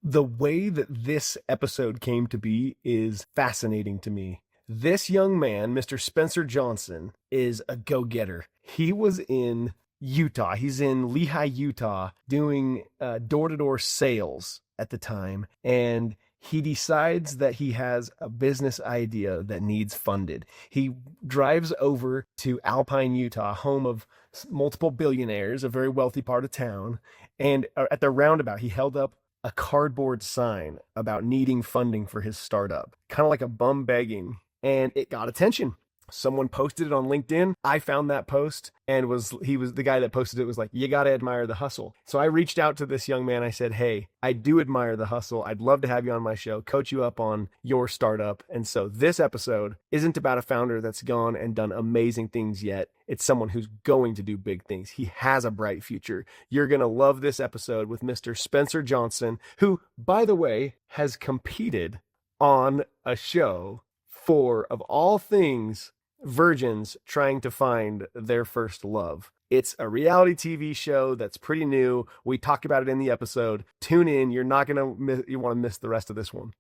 The way that this episode came to be is fascinating to me. This young man, Mr. Spencer Johnson, is a go-getter. He was in Utah. He's in Lehi, Utah, doing door-to-door sales at the time, and he decides that he has a business idea that needs funded. He drives over to Alpine, Utah, home of multiple billionaires, a very wealthy part of town, and at the roundabout, he held up a cardboard sign about needing funding for his startup, kind of like a bum begging, and it got attention. Someone posted it on LinkedIn. I found that post and he was the guy that posted it was like, you got to admire the hustle. So I reached out to this young man. I said, hey, I do admire the hustle. I'd love to have you on my show, coach you up on your startup. And so this episode isn't about a founder that's gone and done amazing things yet. It's someone who's going to do big things. He has a bright future. You're going to love this episode with Mr. Spencer Johnson, who, by the way, has competed on a show for, of all things, virgins trying to find their first love. It's a reality TV show that's pretty new. We talk about it in the episode. Tune in. You're not going to you want to miss the rest of this one.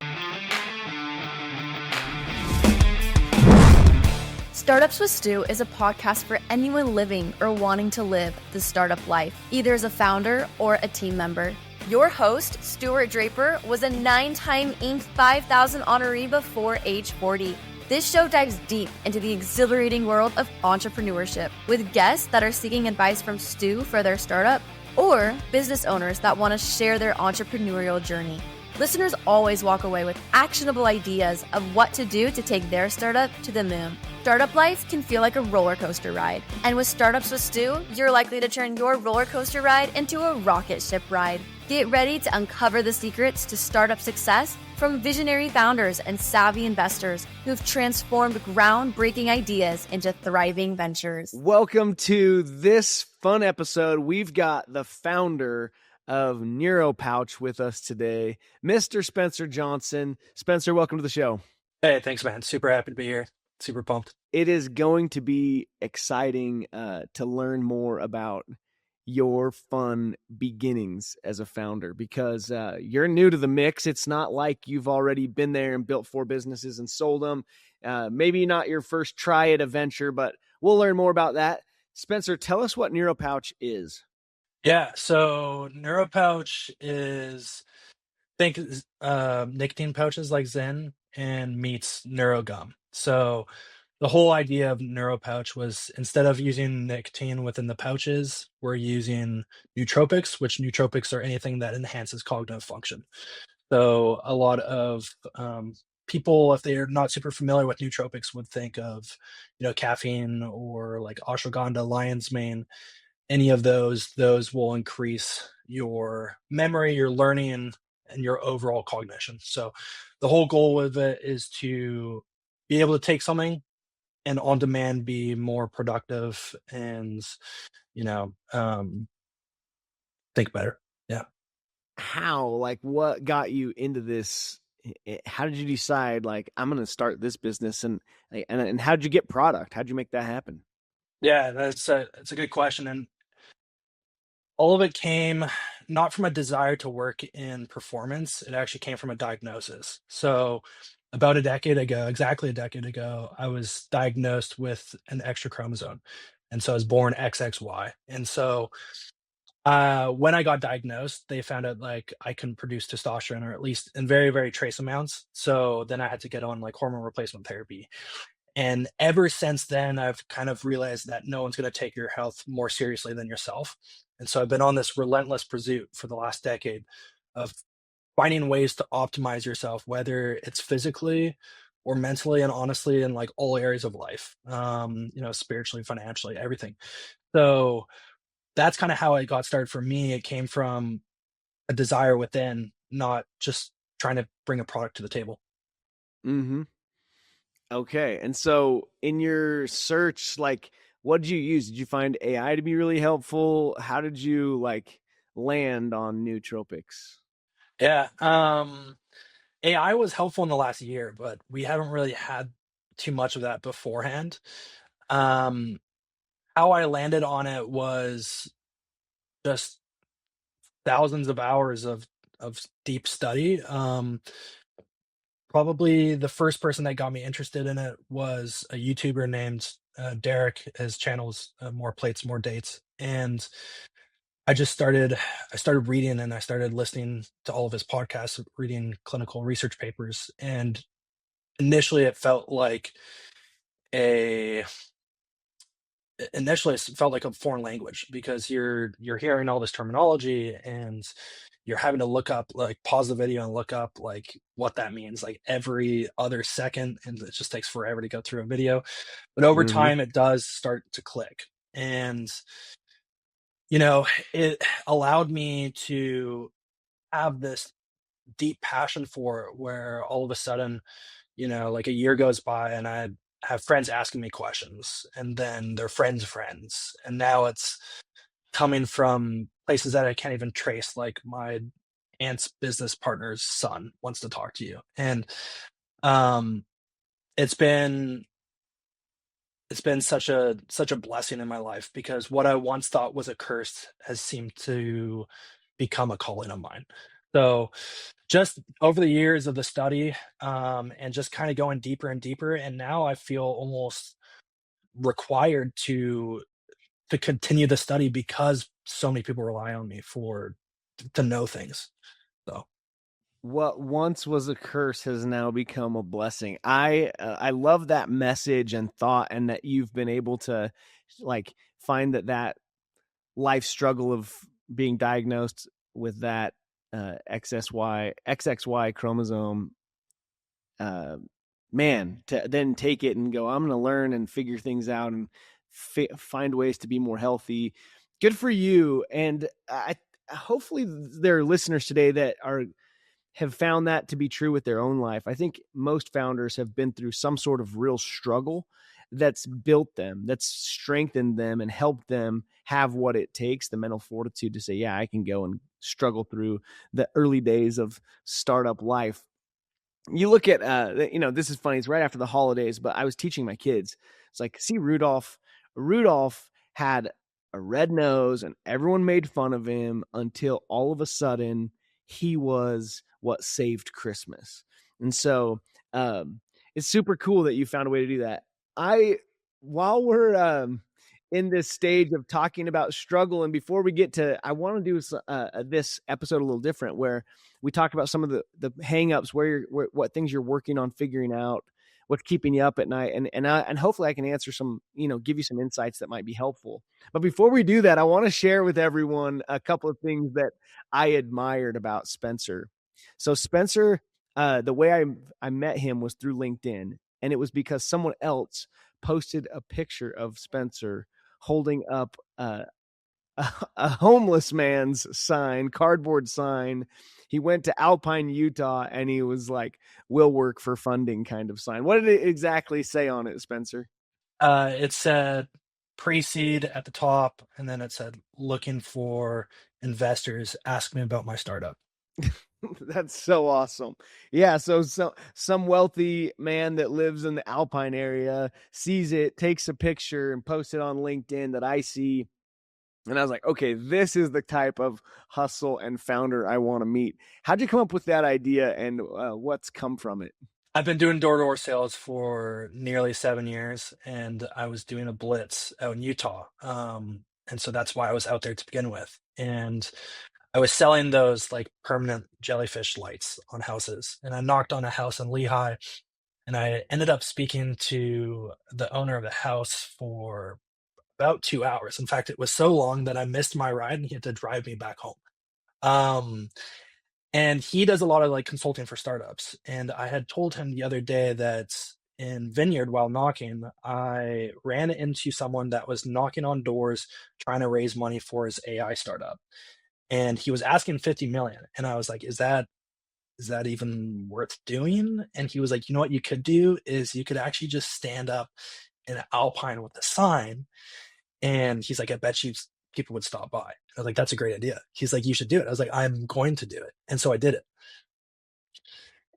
Startups with Stu is a podcast for anyone living or wanting to live the startup life, either as a founder or a team member. Your host, Stuart Draper, was a 9-time Inc. 5000 honoree before age 40. This show dives deep into the exhilarating world of entrepreneurship with guests that are seeking advice from Stu for their startup or business owners that want to share their entrepreneurial journey. Listeners always walk away with actionable ideas of what to do to take their startup to the moon. Startup life can feel like a roller coaster ride, and with Startups with Stu, you're likely to turn your roller coaster ride into a rocket ship ride. Get ready to uncover the secrets to startup success from visionary founders and savvy investors who've transformed groundbreaking ideas into thriving ventures. Welcome to this fun episode. We've got the founder of Neuro Pouch with us today, Mr. Spencer Johnson. Spencer, welcome to the show. Hey, thanks, man. Super happy to be here. Super pumped. It is going to be exciting to learn more about your fun beginnings as a founder because you're new to the mix. It's not like you've already been there and built 4 businesses and sold them. Maybe not your first try at a venture, but we'll learn more about that. Spencer, tell us what Neuro Pouch is. Yeah, so Neuro Pouch is, think nicotine pouches like Zen and meets Neuro Gum. So the whole idea of Neuro Pouch was instead of using nicotine within the pouches, we're using nootropics, which nootropics are anything that enhances cognitive function. So a lot of people, if they're not super familiar with nootropics, would think of, caffeine or like ashwagandha, lion's mane. Any of those will increase your memory, your learning, and your overall cognition. So the whole goal of it is to be able to take something and on demand be more productive and, think better. Yeah. How, like, what got you into this? How did you decide, like, I'm going to start this business and how did you get product? How'd you make that happen? Yeah, that's a good question. And all of it came not from a desire to work in performance. It actually came from a diagnosis. So about exactly a decade ago, I was diagnosed with an extra chromosome. And so I was born XXY. And so when I got diagnosed, they found out like I couldn't produce testosterone, or at least in very, very trace amounts. So then I had to get on like hormone replacement therapy. And ever since then, I've kind of realized that no one's going to take your health more seriously than yourself. And so I've been on this relentless pursuit for the last decade of finding ways to optimize yourself, whether it's physically or mentally and honestly in like all areas of life, spiritually, financially, everything. So that's kind of how it got started for me. It came from a desire within, not just trying to bring a product to the table. Mm-hmm. Okay. And so in your search, like, what did you use? Did you find AI to be really helpful? How did you land on nootropics? Yeah. AI was helpful in the last year, but we haven't really had too much of that beforehand. How I landed on it was just thousands of hours of of deep study. Probably the first person that got me interested in it was a YouTuber named Derek. His channel's More Plates, More Dates, and I started reading and I started listening to all of his podcasts, reading clinical research papers, and initially it felt like a initially it felt like a foreign language because you're hearing all this terminology and you're having to look up, like, pause the video and look up like what that means like every other second, and it just takes forever to go through a video. But over Mm-hmm. time it does start to click, and you know, it allowed me to have this deep passion for it where all of a sudden, like a year goes by and I have friends asking me questions and then their friends' friends. And now it's coming from places that I can't even trace, like my aunt's business partner's son wants to talk to you. And um it's been such a blessing in my life because what I once thought was a curse has seemed to become a calling of mine. So just over the years of the study, and just kind of going deeper and deeper, and now I feel almost required to continue the study because so many people rely on me for to know things. So What once was a curse has now become a blessing. I love that message and thought, and that you've been able to like find that life struggle of being diagnosed with that XXY chromosome, uh, man, to then take it and go, I'm going to learn and figure things out and find ways to be more healthy. Good for you. And I hopefully there are listeners today that have found that to be true with their own life. I think most founders have been through some sort of real struggle that's built them, that's strengthened them and helped them have what it takes, the mental fortitude to say, yeah, I can go and struggle through the early days of startup life. You look at, this is funny. It's right after the holidays, but I was teaching my kids. It's like, see, Rudolph had a red nose and everyone made fun of him until all of a sudden he was what saved Christmas. And so, it's super cool that you found a way to do that. While we're, in this stage of talking about struggle, and before we get to, I want to do this episode a little different, where we talk about some of the hangups, what things you're working on figuring out, what's keeping you up at night, and hopefully I can answer some, give you some insights that might be helpful. But before we do that, I want to share with everyone a couple of things that I admired about Spencer. So Spencer, the way I met him was through LinkedIn, and it was because someone else posted a picture of Spencer holding up a homeless man's sign, cardboard sign. He went to Alpine, Utah, and he was like, "Will work for funding" kind of sign. What did it exactly say on it, Spencer? it said pre-seed at the top, and then it said looking for investors, ask me about my startup. That's so awesome. Yeah, so some wealthy man that lives in the Alpine area sees it, takes a picture, and posts it on LinkedIn that I see. And I was like, okay, this is the type of hustle and founder I want to meet. How'd you come up with that idea, and what's come from it? I've been doing door-to-door sales for nearly 7 years, and I was doing a blitz out in Utah. And so that's why I was out there to begin with. And I was selling those like permanent jellyfish lights on houses. And I knocked on a house in Lehigh, and I ended up speaking to the owner of the house for about 2 hours. In fact, it was so long that I missed my ride and he had to drive me back home. Um, and he does a lot of like consulting for startups. And I had told him the other day that in Vineyard, while knocking, I ran into someone that was knocking on doors trying to raise money for his AI startup. And he was asking 50 million. And I was like, is that even worth doing? And he was like, you know what you could do is you could actually just stand up in an Alpine with a sign. And he's like, I bet you people would stop by. I was like, that's a great idea. He's like, you should do it. I was like, I'm going to do it. And so I did it.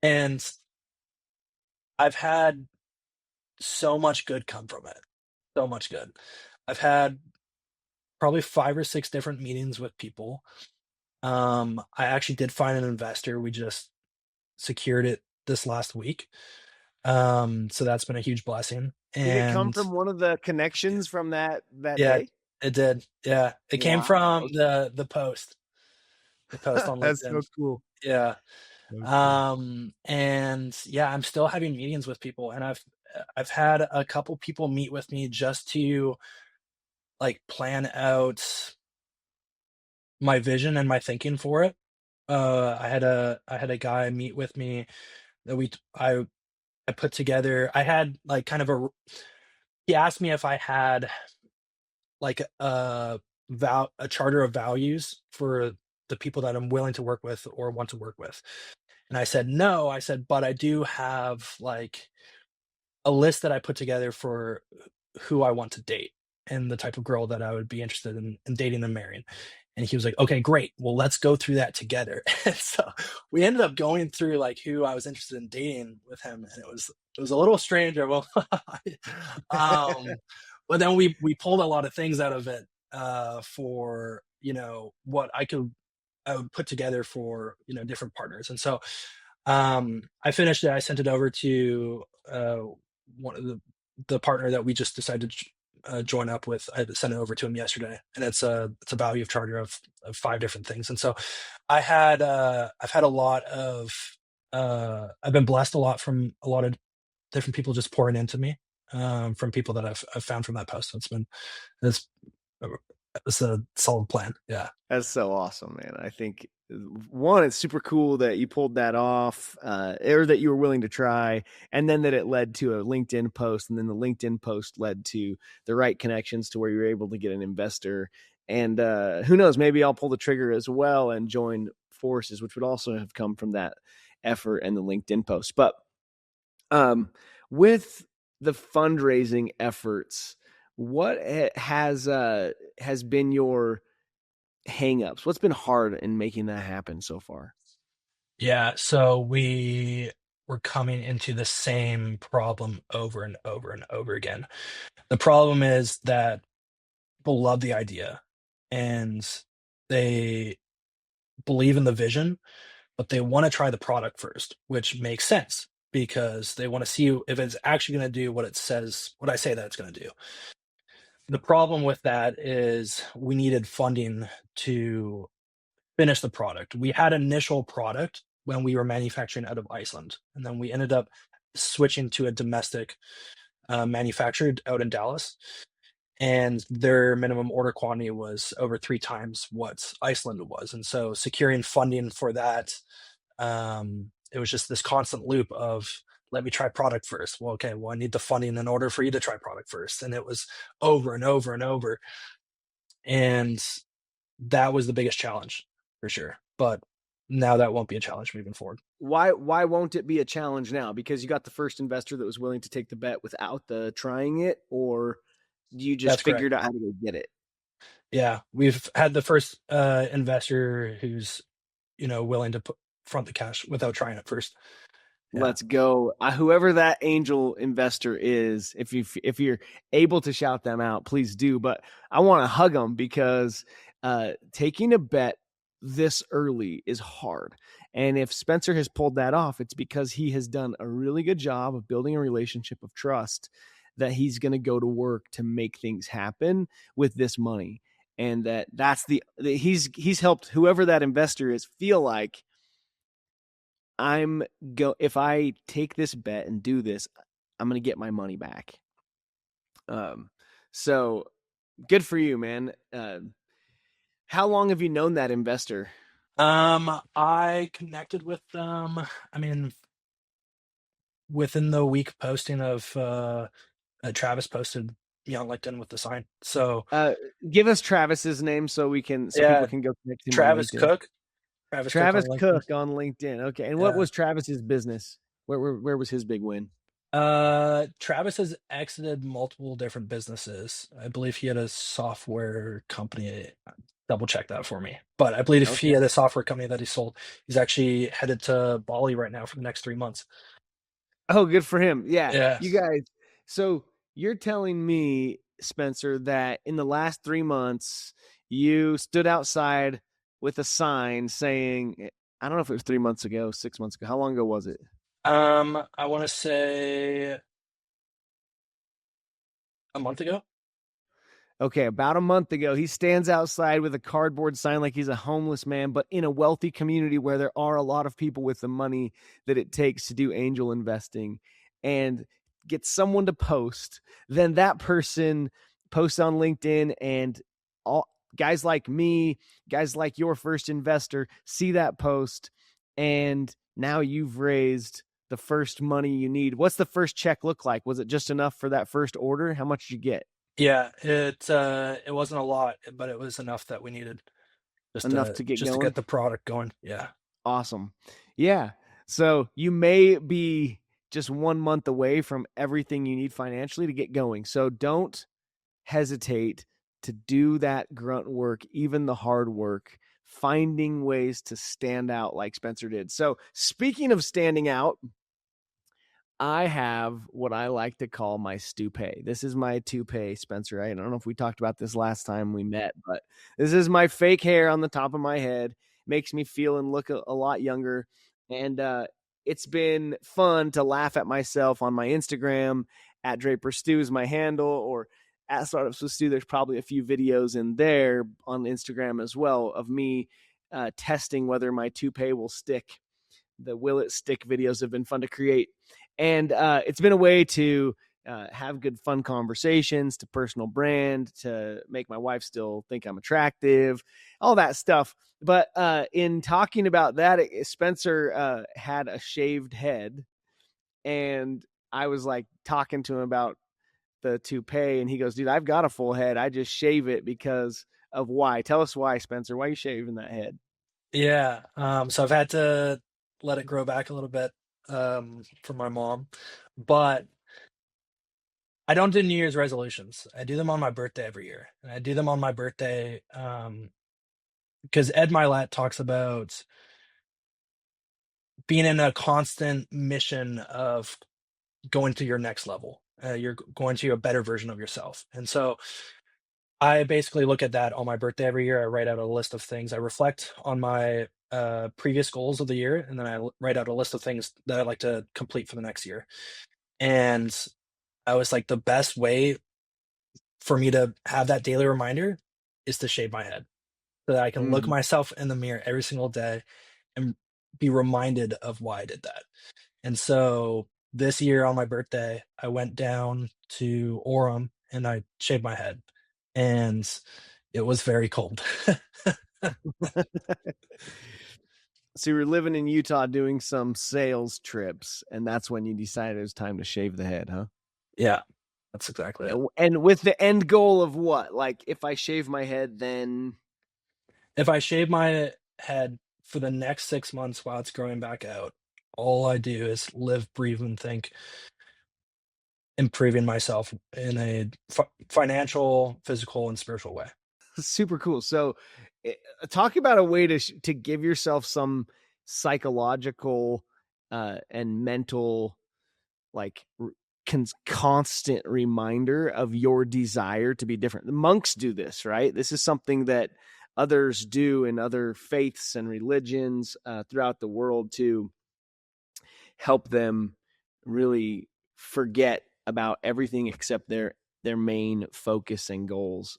And I've had so much good come from it. So much good. I've had probably 5 or 6 different meetings with people. I actually did find an investor. We just secured it this last week. So that's been a huge blessing. Did it come And from one of the connections from that yeah, day? it did. Yeah. It came from Wow. the post on That's LinkedIn. so cool. Yeah. So cool. And yeah, I'm still having meetings with people, and I've had a couple people meet with me just to like plan out my vision and my thinking for it. I had a guy meet with me that I put together. I had like kind of he asked me if I had like a charter of values for the people that I'm willing to work with or want to work with. And I said no. I said, but I do have like a list that I put together for who I want to date and the type of girl that I would be interested in dating and marrying. And he was like, okay, great. Well, let's go through that together. And so we ended up going through like who I was interested in dating with him. And it was a little strange. Well, but then we pulled a lot of things out of it for, what I would put together for, different partners. And so I finished it. I sent it over to one of the partner that we just decided to join up with. I sent it over to him yesterday, and it's a value of charter of 5 different things. And so I've had a lot of I've been blessed a lot from a lot of different people just pouring into me, from people that I've found from that post. So it's it's a solid plan. Yeah. That's so awesome, man. I think one, it's super cool that you pulled that off, or that you were willing to try, and then that it led to a LinkedIn post, and then the LinkedIn post led to the right connections to where you're able to get an investor. And who knows, maybe I'll pull the trigger as well and join forces, which would also have come from that effort and the LinkedIn post. But with the fundraising efforts, what has been your hangups? What's been hard in making that happen so far? Yeah, so we were coming into the same problem over and over and over again. The problem is that people love the idea and they believe in the vision, but they want to try the product first, which makes sense because they want to see if it's actually going to do what I say that it's going to do. The problem with that is we needed funding to finish the product. We had initial product when we were manufacturing out of Iceland, and then we ended up switching to a domestic manufacturer out in Dallas, and their minimum order quantity was over 3 times what Iceland was. And so securing funding for that, it was just this constant loop of let me try product first. Well, okay, well, I need the funding in order for you to try product first. And it was over and over and over. And that was the biggest challenge for sure. But now that won't be a challenge moving forward. Why won't it be a challenge now? Because you got the first investor that was willing to take the bet without the trying it, or you just That's correct. figured out how to go get it? Yeah, we've had the first investor who's willing to front the cash without trying it first. Yeah. Let's go. Whoever that angel investor is, if you're able to shout them out, please do. But I want to hug them because taking a bet this early is hard. And if Spencer has pulled that off, it's because he has done a really good job of building a relationship of trust that he's going to go to work to make things happen with this money. And he's helped whoever that investor is feel like if I take this bet and do this, I'm going to get my money back. So good for you, man. How long have you known that investor? I connected with them. I mean, within the week posting of Travis posted me on LinkedIn with the sign. So give us Travis's name so people can go connect him on Travis LinkedIn. Cook. Travis on LinkedIn. Cook on LinkedIn. Okay. And what was Travis's business? Where was his big win? Travis has exited multiple different businesses. I believe he had a software company. Double check that for me. But I believe if he had a software company that he sold, he's actually headed to Bali right now for the next 3 months. Oh, good for him. Yeah. Yes. You guys. So you're telling me, Spencer, that in the last 3 months, you stood outside with a sign saying, I don't know if it was 3 months ago, 6 months ago. How long ago was it? I want to say a month ago. Okay, about a month ago, he stands outside with a cardboard sign like he's a homeless man, but in a wealthy community where there are a lot of people with the money that it takes to do angel investing, and gets someone to post. Then that person posts on LinkedIn, and all guys like me, guys like your first investor, see that post, and now you've raised the first money you need. What's the first check look like? Was it just enough for that first order? How much did you get? Yeah, it wasn't a lot, but it was enough that we needed Enough to get just to get going? the product going. Yeah. Awesome. Yeah. So you may be just 1 month away from everything you need financially to get going. So don't hesitate to do that grunt work, even the hard work, finding ways to stand out like Spencer did. So, speaking of standing out, I have what I like to call my toupee. This is my toupee, Spencer. I don't know if we talked about this last time we met, but this is my fake hair on the top of my head. Makes me feel and look a lot younger. And it's been fun to laugh at myself on my Instagram. At Draper Stew is my handle, or at Startups with Stu. There's probably a few videos in there on Instagram as well of me testing whether my toupee will stick. The Will It Stick videos have been fun to create. And it's been a way to have good, fun conversations, to personal brand, to make my wife still think I'm attractive, all that stuff. But in talking about that, Spencer had a shaved head. And I was like talking to him about the toupee. And he goes, dude, I've got a full head. I just shave it because of why. Tell us why, Spencer. Why are you shaving that head? Yeah. So I've had to let it grow back a little bit for my mom, but I don't do New Year's resolutions. I do them on my birthday every year, and I do them on my birthday because Ed Milet talks about being in a constant mission of going to your next level. You're going to a better version of yourself, and so I basically look at that on my birthday every year. I write out a list of things. I reflect on my previous goals of the year, and then write out a list of things that I'd like to complete for the next year. And I was like, the best way for me to have that daily reminder is to shave my head so that I can look Mm. myself in the mirror every single day and be reminded of why I did that. And so this year on my birthday, I went down to Orem and I shaved my head, and it was very cold. So you were living in Utah doing some sales trips, and that's when you decided it was time to shave the head, huh? Yeah, that's exactly it. And with the end goal of what? Like, if I shave my head, then If I shave my head for the next 6 months while it's growing back out, all I do is live, breathe, and think improving myself in a financial, physical, and spiritual way. super cool. So, talk about a way to give yourself some psychological and mental, like, constant reminder of your desire to be different. The monks do this, right? This is something that others do in other faiths and religions throughout the world to help them really forget about everything except their main focus and goals.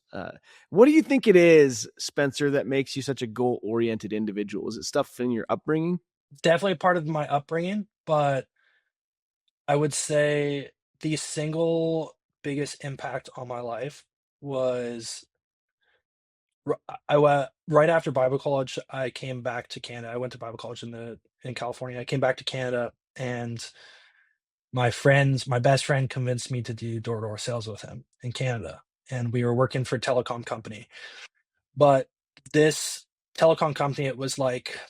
What do you think it is, Spencer, that makes you such a goal oriented individual? Is it stuff in your upbringing? Definitely part of my upbringing, but I would say the single biggest impact on my life was I went right after Bible college. I came back to Canada. I went to Bible college in California. I came back to Canada, and my best friend convinced me to do door-to-door sales with him in Canada, and we were working for a telecom company. But this telecom company, it was like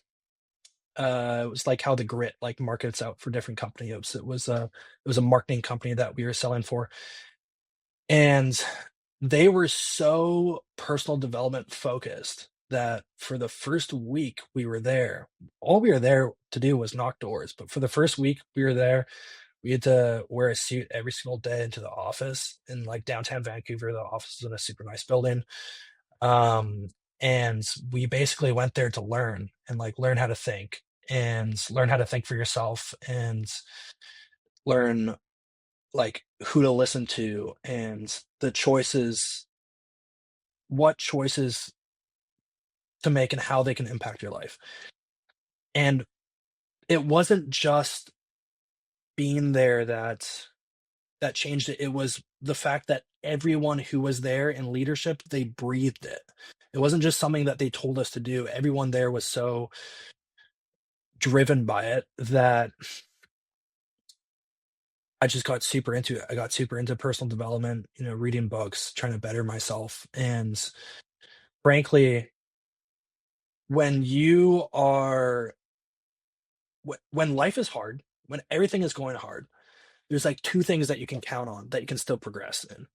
how the grit like markets out for different companies. It was a marketing company that we were selling for, and they were so personal development focused that for the first week we were there, all we were there to do was knock doors. But for the first week we were there, we had to wear a suit every single day into the office in like downtown Vancouver. The office was in a super nice building. Um, And we basically went there to learn and like learn how to think and learn how to think for yourself and learn like who to listen to and the choices, what choices to make and how they can impact your life. And it wasn't just being there that changed it. It was the fact that everyone who was there in leadership, they breathed it. It wasn't just something that they told us to do. Everyone there was so driven by it that I just got super into it. I got super into personal development, reading books, trying to better myself. And frankly, when you are when life is hard, when everything is going hard, there's like two things that you can count on that you can still progress in.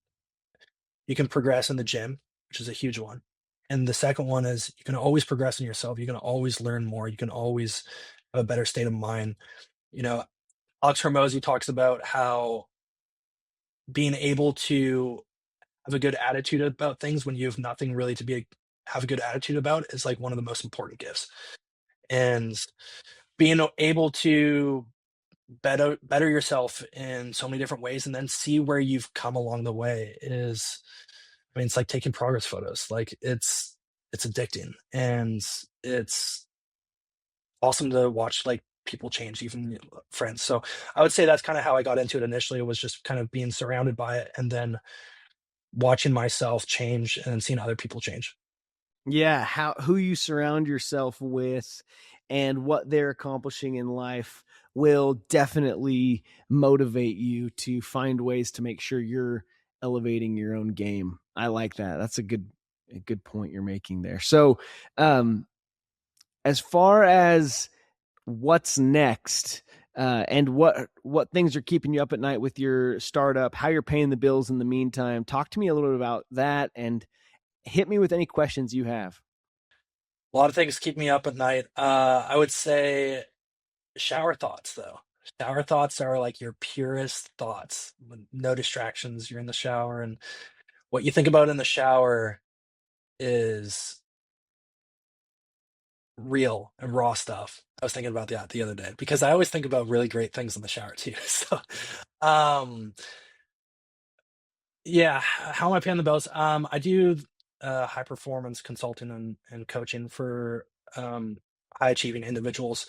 You can progress in the gym, which is a huge one. And the second one is you can always progress in yourself. You can always learn more. You can always have a better state of mind. You know, Alex Hormozy talks about how being able to have a good attitude about things when you have nothing really to have a good attitude about is like one of the most important gifts. And being able to better yourself in so many different ways and then see where you've come along the way is, I mean, it's like taking progress photos. Like it's addicting and it's awesome to watch like people change, even friends. So I would say that's kind of how I got into it initially. It was just kind of being surrounded by it and then watching myself change and then seeing other people change. Yeah, who you surround yourself with and what they're accomplishing in life will definitely motivate you to find ways to make sure you're elevating your own game. I like that. That's a good point you're making there. So, as far as what's next, and what things are keeping you up at night with your startup, how you're paying the bills in the meantime, talk to me a little bit about that and hit me with any questions you have. A lot of things keep me up at night. I would say shower thoughts, though. Shower thoughts are like your purest thoughts. No distractions. You're in the shower, and what you think about in the shower is real and raw stuff. I was thinking about that the other day because I always think about really great things in the shower too. So, um, yeah, how am I paying the bills? I do high performance consulting and coaching for high achieving individuals,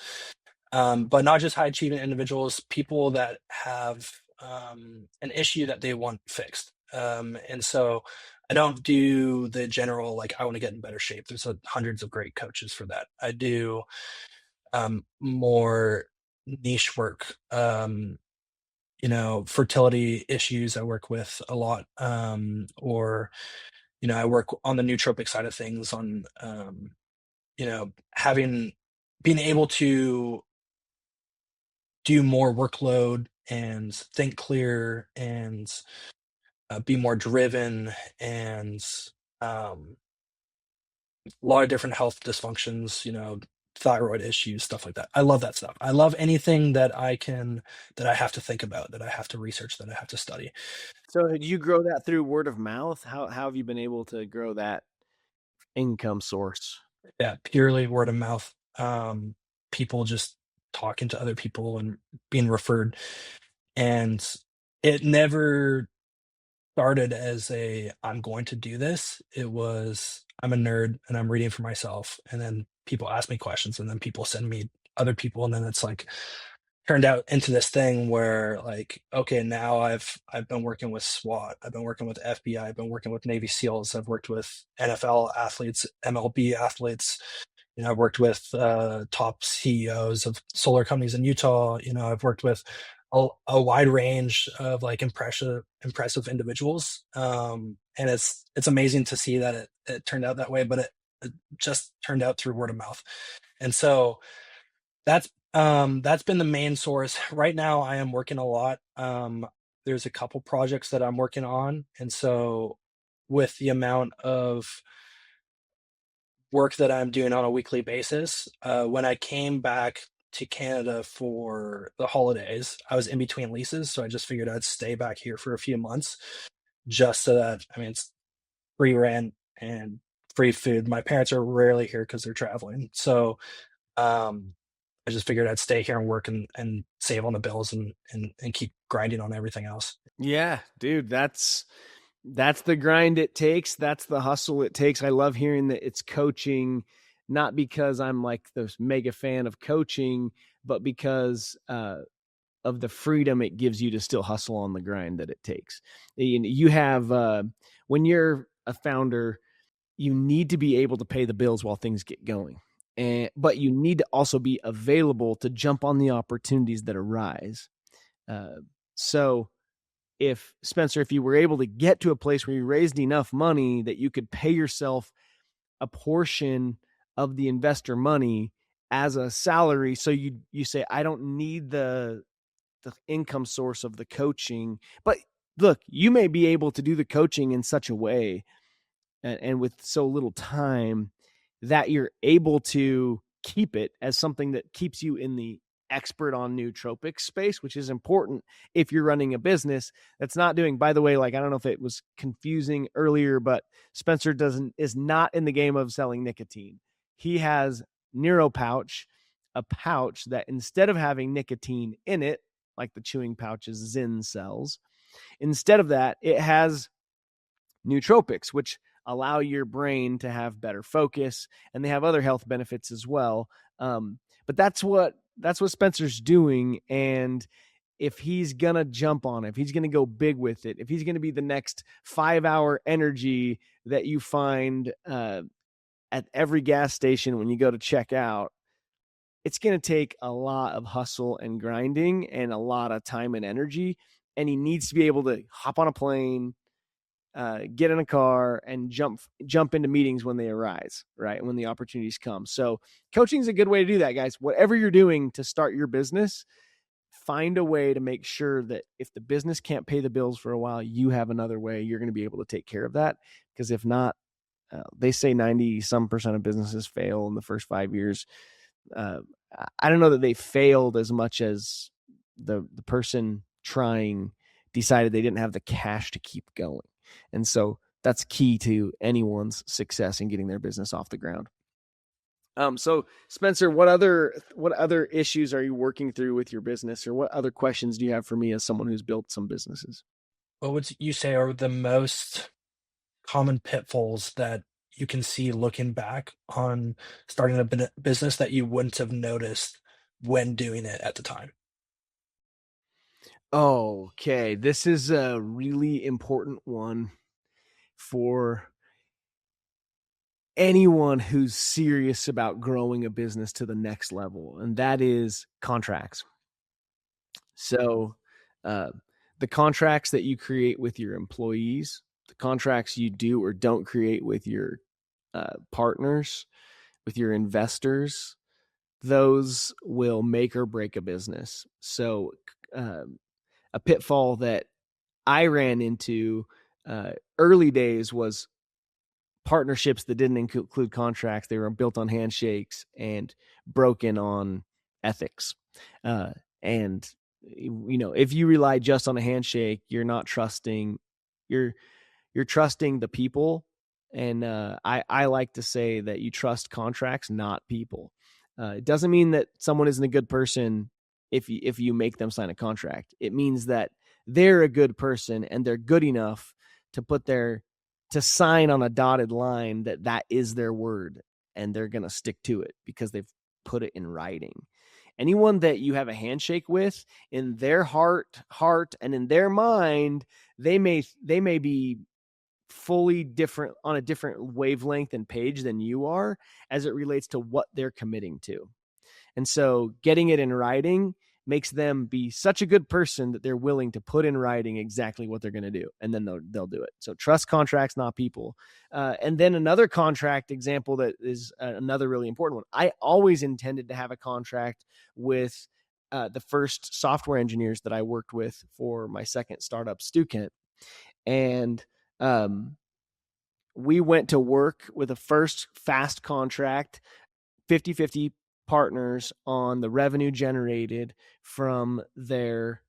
but not just high achieving individuals, people that have an issue that they want fixed. And so I don't do the general, like, I want to get in better shape. There's hundreds of great coaches for that. I do more niche work. Fertility issues I work with a lot, or I work on the nootropic side of things on having being able to do more workload and think clear and be more driven and um, a lot of different health dysfunctions, thyroid issues, stuff like that. I love that stuff. I love anything that I have to think about, that I have to research, that I have to study. So did you grow that through word of mouth? How have you been able to grow that income source? Yeah, purely word of mouth. People just talking to other people and being referred. And it never started as I'm going to do this. It was, I'm a nerd and I'm reading for myself. And then people ask me questions and then people send me other people. And then it's like turned out into this thing where like, okay, now I've been working with SWAT. I've been working with FBI. I've been working with Navy SEALs. I've worked with NFL athletes, MLB athletes. I've worked with top CEOs of solar companies in Utah. I've worked with a wide range of like impressive individuals. And it's amazing to see that it turned out that way, but it just turned out through word of mouth. And so that's been the main source. Right now I am working a lot. There's a couple projects that I'm working on. And so with the amount of work that I'm doing on a weekly basis, when I came back to Canada for the holidays, I was in between leases. So I just figured I'd stay back here for a few months just so that, I mean, it's free rent and free food. My parents are rarely here because they're traveling. So I just figured I'd stay here and work and save on the bills and keep grinding on everything else. Yeah, dude, that's the grind it takes. That's the hustle it takes. I love hearing that it's coaching, not because I'm like this mega fan of coaching, but because of the freedom it gives you to still hustle on the grind that it takes. You have, when you're a founder, you need to be able to pay the bills while things get going. But you need to also be available to jump on the opportunities that arise. So if Spencer, if you were able to get to a place where you raised enough money that you could pay yourself a portion of the investor money as a salary, so you say, I don't need the income source of the coaching, but look, you may be able to do the coaching in such a way and with so little time that you're able to keep it as something that keeps you in the expert on nootropics space, which is important if you're running a business that's not doing, by the way, like, I don't know if it was confusing earlier, but Spencer is not in the game of selling nicotine. He has Neuro Pouch, a pouch that instead of having nicotine in it, like the chewing pouches Zyn sells, instead of that, it has nootropics, which allow your brain to have better focus, and they have other health benefits as well. But that's what Spencer's doing. And if he's going to jump on it, if he's going to go big with it, if he's going to be the next 5-hour energy that you find at every gas station when you go to check out, it's going to take a lot of hustle and grinding and a lot of time and energy. And he needs to be able to hop on a plane, get in a car, and jump into meetings when they arise, right? When the opportunities come. So coaching is a good way to do that, guys. Whatever you're doing to start your business, find a way to make sure that if the business can't pay the bills for a while, you have another way you're going to be able to take care of that. Because if not, they say 90% of businesses fail in the first 5 years. I don't know that they failed as much as the person trying decided they didn't have the cash to keep going. And so that's key to anyone's success in getting their business off the ground. So Spencer, what other issues are you working through with your business, or what other questions do you have for me as someone who's built some businesses? What would you say are the most common pitfalls that you can see looking back on starting a business that you wouldn't have noticed when doing it at the time? Okay, this is a really important one for anyone who's serious about growing a business to the next level, and that is contracts. So the contracts that you create with your employees, the contracts you do or don't create with your partners, with your investors, those will make or break a business. So a pitfall that I ran into early days was partnerships that didn't include contracts. They were built on handshakes and broken on ethics. And if you rely just on a handshake, you're not trusting. You're trusting the people. And I like to say that you trust contracts, not people. It doesn't mean that someone isn't a good person if you make them sign a contract. It means that they're a good person and they're good enough to sign on a dotted line that is their word, and they're going to stick to it because they've put it in writing. Anyone that you have a handshake with, in their heart and in their mind, they may be fully different, on a different wavelength and page than you are as it relates to what they're committing to. And so getting it in writing makes them be such a good person that they're willing to put in writing exactly what they're going to do. And then they'll do it. So trust contracts, not people. And then another contract example that is another really important one. I always intended to have a contract with the first software engineers that I worked with for my second startup, Stukent. And we went to work with a first fast contract, 50-50 partners on the revenue generated from their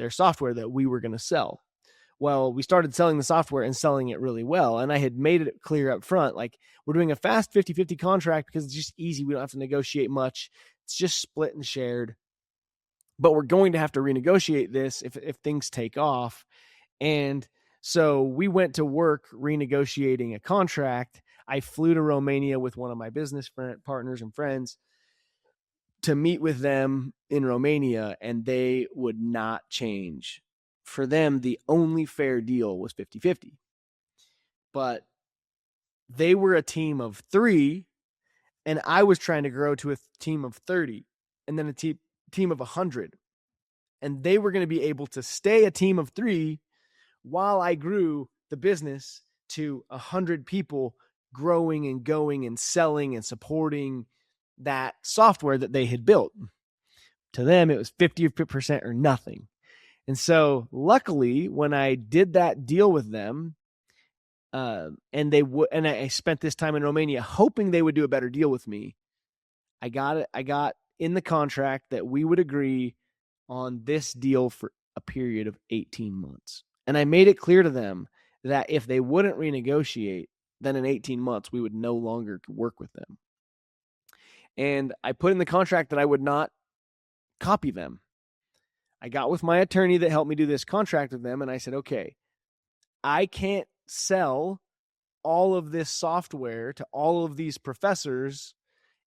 software that we were going to sell. Well, we started selling the software and selling it really well. And I had made it clear up front, like, we're doing a fast 50-50 contract because it's just easy. We don't have to negotiate much. It's just split and shared. But we're going to have to renegotiate this if things take off. And so we went to work renegotiating a contract. I flew to Romania with one of my business partners and friends to meet with them in Romania, and they would not change. For them, the only fair deal was 50-50. But they were a team of 3, and I was trying to grow to a team of 30, and then a team of 100. And they were going to be able to stay a team of 3 while I grew the business to 100 people, growing and going and selling and supporting that software that they had built. To them, it was 50% or nothing. And so luckily, when I did that deal with them, and I spent this time in Romania hoping they would do a better deal with me, I got in the contract that we would agree on this deal for a period of 18 months. And I made it clear to them that if they wouldn't renegotiate, then in 18 months, we would no longer work with them. And I put in the contract that I would not copy them. I got with my attorney that helped me do this contract with them, and I said, okay, I can't sell all of this software to all of these professors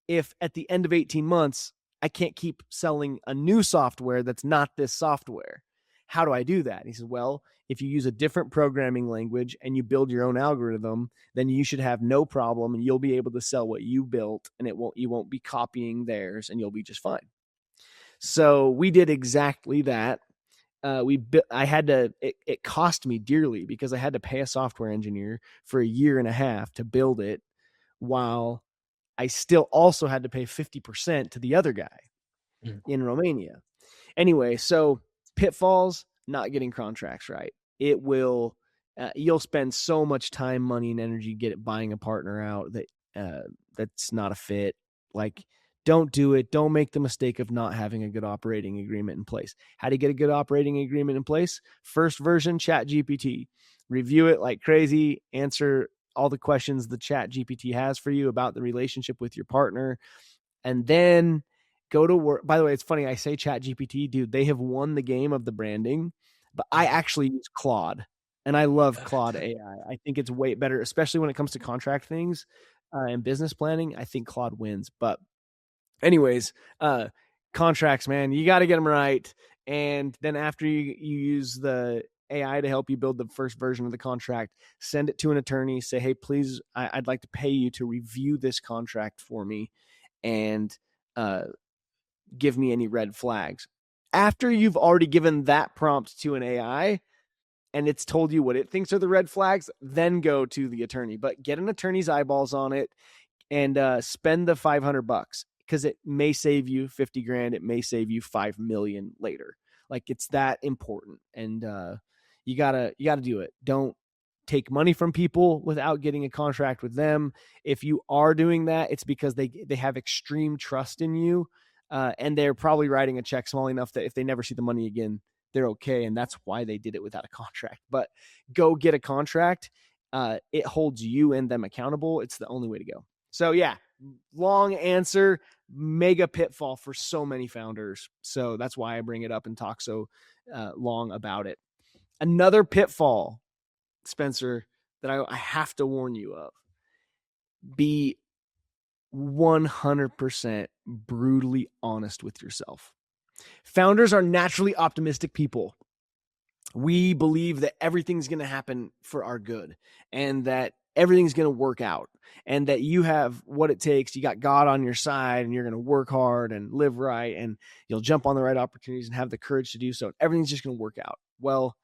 if at the end of 18 months, I can't keep selling a new software that's not this software. How do I do that? And he said, well, if you use a different programming language and you build your own algorithm, then you should have no problem and you'll be able to sell what you built, and you won't be copying theirs, and you'll be just fine. So we did exactly that. It cost me dearly because I had to pay a software engineer for a year and a half to build it, while I still also had to pay 50% to the other guy in Romania. Anyway, so pitfalls, not getting contracts right. It will, you'll spend so much time, money, and energy buying a partner out that's not a fit. Like, don't do it. Don't make the mistake of not having a good operating agreement in place. How to get a good operating agreement in place? First version, ChatGPT. Review it like crazy. Answer all the questions the ChatGPT has for you about the relationship with your partner. And then go to work. By the way, it's funny. I say ChatGPT, dude, they have won the game of the branding, but I actually use Claude, and I love Claude AI. I think it's way better, especially when it comes to contract things and business planning. I think Claude wins, but anyways, contracts, man, you got to get them right. And then after you use the AI to help you build the first version of the contract, send it to an attorney, say, hey, please, I'd like to pay you to review this contract for me and give me any red flags. After you've already given that prompt to an AI and it's told you what it thinks are the red flags, then go to the attorney. But get an attorney's eyeballs on it and spend the $500. Because it may save you 50 grand. It may save you 5 million later. Like, it's that important. And you gotta do it. Don't take money from people without getting a contract with them. If you are doing that, it's because they have extreme trust in you. And they're probably writing a check small enough that if they never see the money again, they're okay. And that's why they did it without a contract. But go get a contract. It holds you and them accountable. It's the only way to go. So yeah, long answer, mega pitfall for so many founders. So that's why I bring it up and talk so long about it. Another pitfall, Spencer, that I have to warn you of: be 100% brutally honest with yourself. Founders are naturally optimistic people. We believe that everything's going to happen for our good and that everything's going to work out and that you have what it takes. You got God on your side and you're going to work hard and live right and you'll jump on the right opportunities and have the courage to do so. Everything's just going to work out. Well,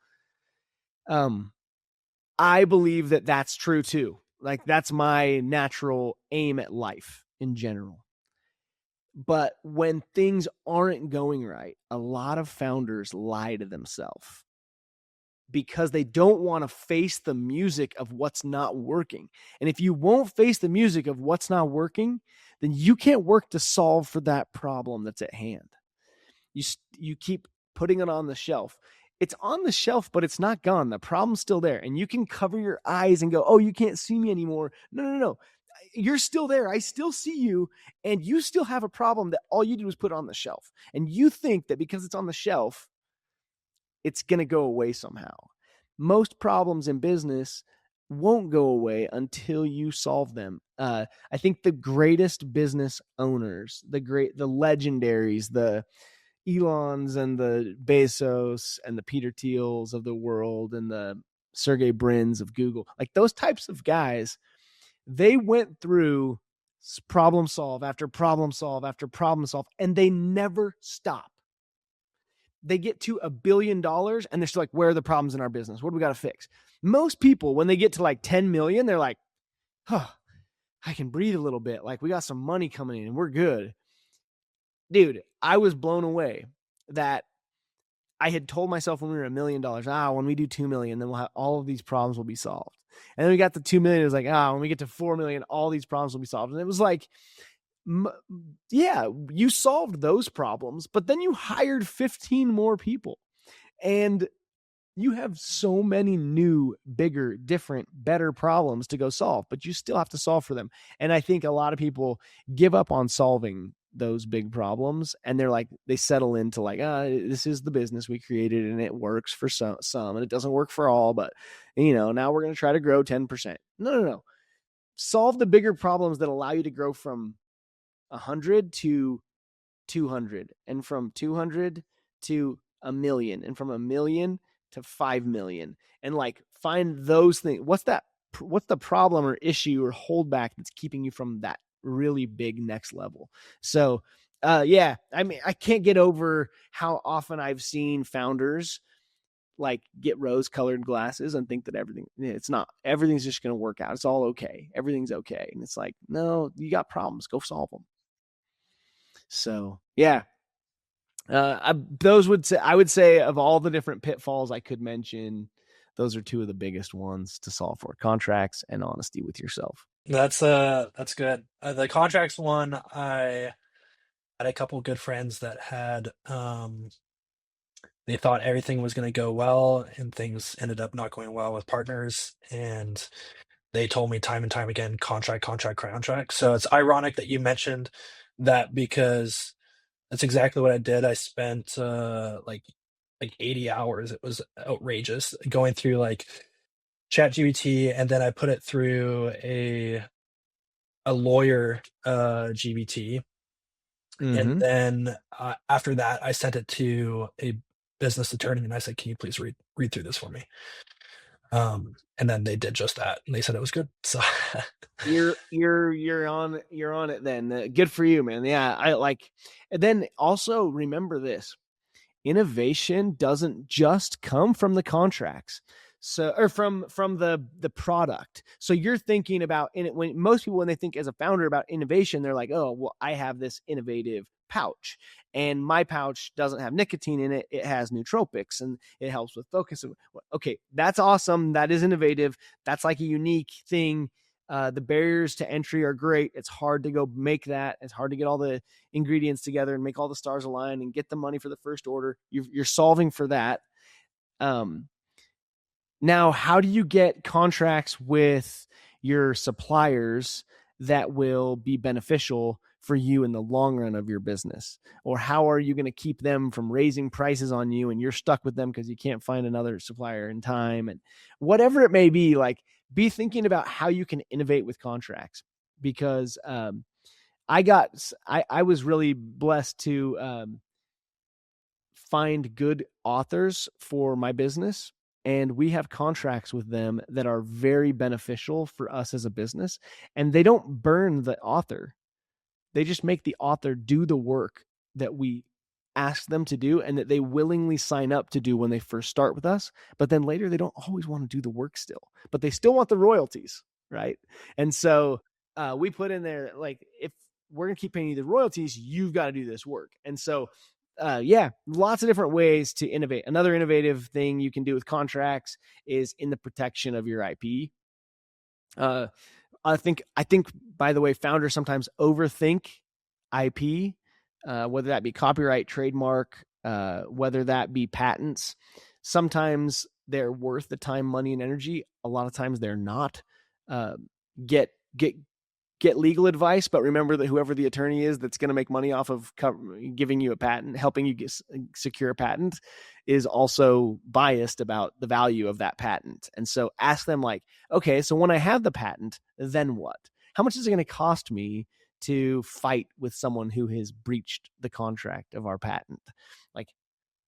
I believe that that's true too. Like, that's my natural aim at life in general. But when things aren't going right, a lot of founders lie to themselves because they don't want to face the music of what's not working. And if you won't face the music of what's not working, then you can't work to solve for that problem that's at hand. You keep putting it on the shelf. it's on the shelf, but it's not gone. The problem's still there. And you can cover your eyes and go, oh, you can't see me anymore. No. You're still there. I still see you. And you still have a problem that all you did was put on the shelf. And you think that because it's on the shelf, it's going to go away somehow. Most problems in business won't go away until you solve them. I think the greatest business owners, the legendaries, the Elons and the Bezos and the Peter Thiels of the world and the Sergey Brins of Google, like those types of guys, they went through problem solve after problem solve after problem solve, and they never stop. They get to $1 billion and they're still like, where are the problems in our business? What do we got to fix? Most people, when they get to like 10 million, they're like, I can breathe a little bit. Like we got some money coming in and we're good. Dude, I was blown away that I had told myself when we were $1 million, when we do 2 million, then we'll have all of these problems will be solved. And then we got to 2 million. It was like, when we get to 4 million, all these problems will be solved. And it was like, yeah, you solved those problems, but then you hired 15 more people and you have so many new, bigger, different, better problems to go solve, but you still have to solve for them. And I think a lot of people give up on solving those big problems and they're like, they settle into like, this is the business we created and it works for some and it doesn't work for all, but now we're going to try to grow 10%. No. Solve the bigger problems that allow you to grow from 100 to 200 and from 200 to 1 million and from 1 million to 5 million, and like find those things. What's the problem or issue or holdback that's keeping you from that really big next level? So I mean, I can't get over how often I've seen founders like get rose colored glasses and think that everything's just going to work out. It's all okay. Everything's okay. And it's like, no, you got problems, go solve them. So yeah, I would say of all the different pitfalls I could mention, those are two of the biggest ones to solve for: contracts and honesty with yourself. That's good. The contracts one, I had a couple good friends that had they thought everything was going to go well and things ended up not going well with partners, and they told me time and time again, contract. So it's ironic that you mentioned that, because that's exactly what I did. I spent like 80 hours. It was outrageous going through like ChatGPT, and then I put it through a lawyer GBT, and then after that I sent it to a business attorney and I said, can you please read through this for me? And then they did just that and they said it was good. So you're on it then. Good for you, man. Yeah, I like. And then also remember this: innovation doesn't just come from the contracts, or from the product. So you're thinking about when most people, when they think as a founder about innovation, they're like, oh, well, I have this innovative pouch and my pouch doesn't have nicotine in it. It has nootropics and it helps with focus. Okay, that's awesome. That is innovative. That's like a unique thing. The barriers to entry are great. It's hard to go make that. It's hard to get all the ingredients together and make all the stars align and get the money for the first order. You're solving for that. Now, how do you get contracts with your suppliers that will be beneficial for you in the long run of your business? Or how are you going to keep them from raising prices on you and you're stuck with them because you can't find another supplier in time? And whatever it may be, like, be thinking about how you can innovate with contracts, because I was really blessed to find good authors for my business. And we have contracts with them that are very beneficial for us as a business. And they don't burn the author. They just make the author do the work that we ask them to do and that they willingly sign up to do when they first start with us. But then later, they don't always want to do the work still, but they still want the royalties, right? And so we put in there, like, if we're going to keep paying you the royalties, you've got to do this work. And so lots of different ways to innovate. Another innovative thing you can do with contracts is in the protection of your IP. I think, by the way, founders sometimes overthink IP, whether that be copyright, trademark, whether that be patents. Sometimes they're worth the time, money, and energy. A lot of times they're not. Get legal advice, but remember that whoever the attorney is that's going to make money off of giving you a patent, helping you secure a patent, is also biased about the value of that patent. And so ask them like, okay, so when I have the patent, then what? How much is it going to cost me to fight with someone who has breached the contract of our patent? Like,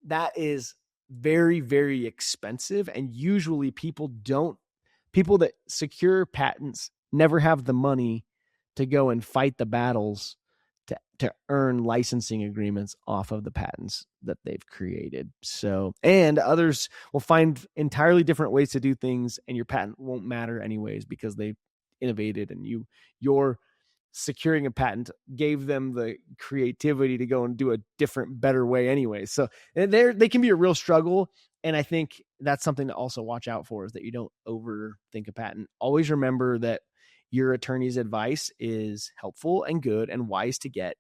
that is very, very expensive. And usually people that secure patents never have the money to go and fight the battles to earn licensing agreements off of the patents that they've created. So, and others will find entirely different ways to do things, and your patent won't matter anyways because they innovated, and you're securing a patent gave them the creativity to go and do a different, better way anyway. So they can be a real struggle. And I think that's something to also watch out for, is that you don't overthink a patent. Always remember that your attorney's advice is helpful and good and wise to get,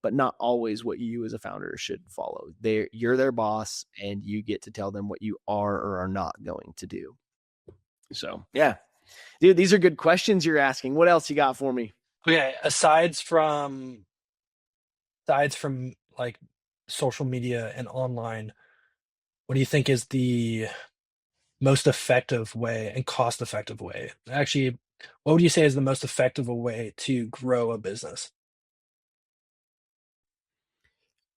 but not always what you as a founder should follow. You're their boss, and you get to tell them what you are or are not going to do. So yeah, dude, these are good questions you're asking. What else you got for me? Okay, aside from like social media and online, what do you think is the most effective way and cost effective way? Actually, what would you say is the most effective way to grow a business?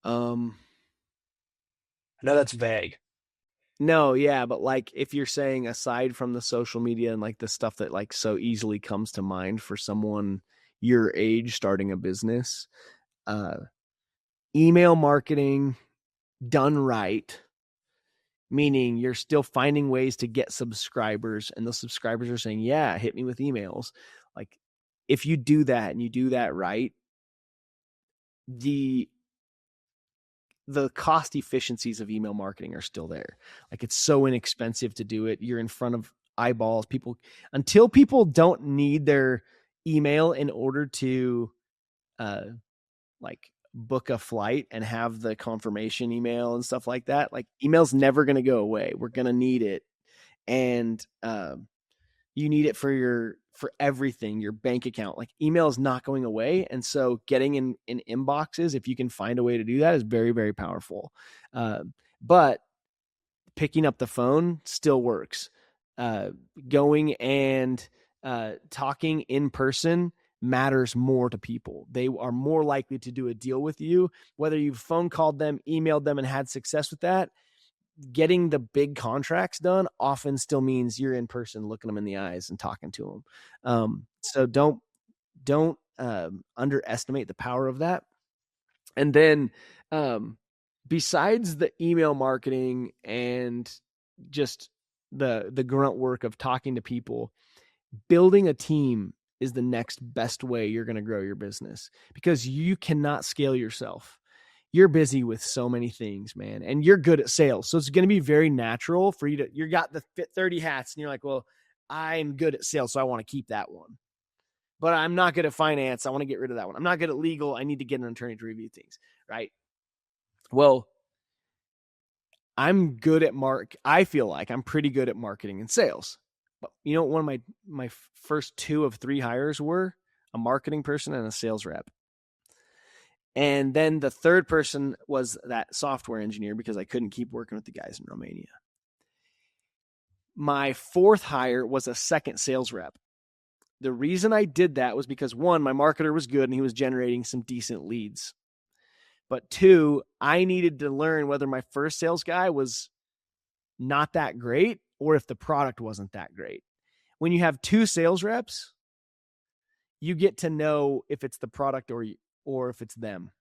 I know that's vague. No, yeah, but like if you're saying aside from the social media and like the stuff that like so easily comes to mind for someone your age starting a business, email marketing done right, meaning you're still finding ways to get subscribers, and those subscribers are saying, yeah, hit me with emails. Like, if you do that and you do that right, the cost efficiencies of email marketing are still there. Like, it's so inexpensive to do it. You're in front of eyeballs. Until people don't need their email in order to like book a flight and have the confirmation email and stuff like that, like, email's never going to go away. We're going to need it. And you need it for everything, your bank account. Like, email is not going away. And so getting in inboxes, if you can find a way to do that, is very, very powerful. But picking up the phone still works. Going and talking in person matters more to people. They are more likely to do a deal with you, whether you've phone called them, emailed them, and had success with that. Getting the big contracts done often still means you're in person, looking them in the eyes and talking to them. So don't underestimate the power of that. And then besides the email marketing and just the grunt work of talking to people, building a team is the next best way you're going to grow your business, because you cannot scale yourself. You're busy with so many things, man, and you're good at sales. So it's going to be very natural for you got the fit 30 hats, and you're like, well, I'm good at sales, so I want to keep that one. But I'm not good at finance. I want to get rid of that one. I'm not good at legal. I need to get an attorney to review things, right? Well, I feel like I'm pretty good at marketing and sales. But you know, one of my first 2 of 3 hires were a marketing person and a sales rep. And then the third person was that software engineer, because I couldn't keep working with the guys in Romania. My 4th hire was a second sales rep. The reason I did that was because, 1, my marketer was good and he was generating some decent leads. But 2, I needed to learn whether my first sales guy was not that great or if the product wasn't that great. When you have 2 sales reps, you get to know if it's the product or if it's them.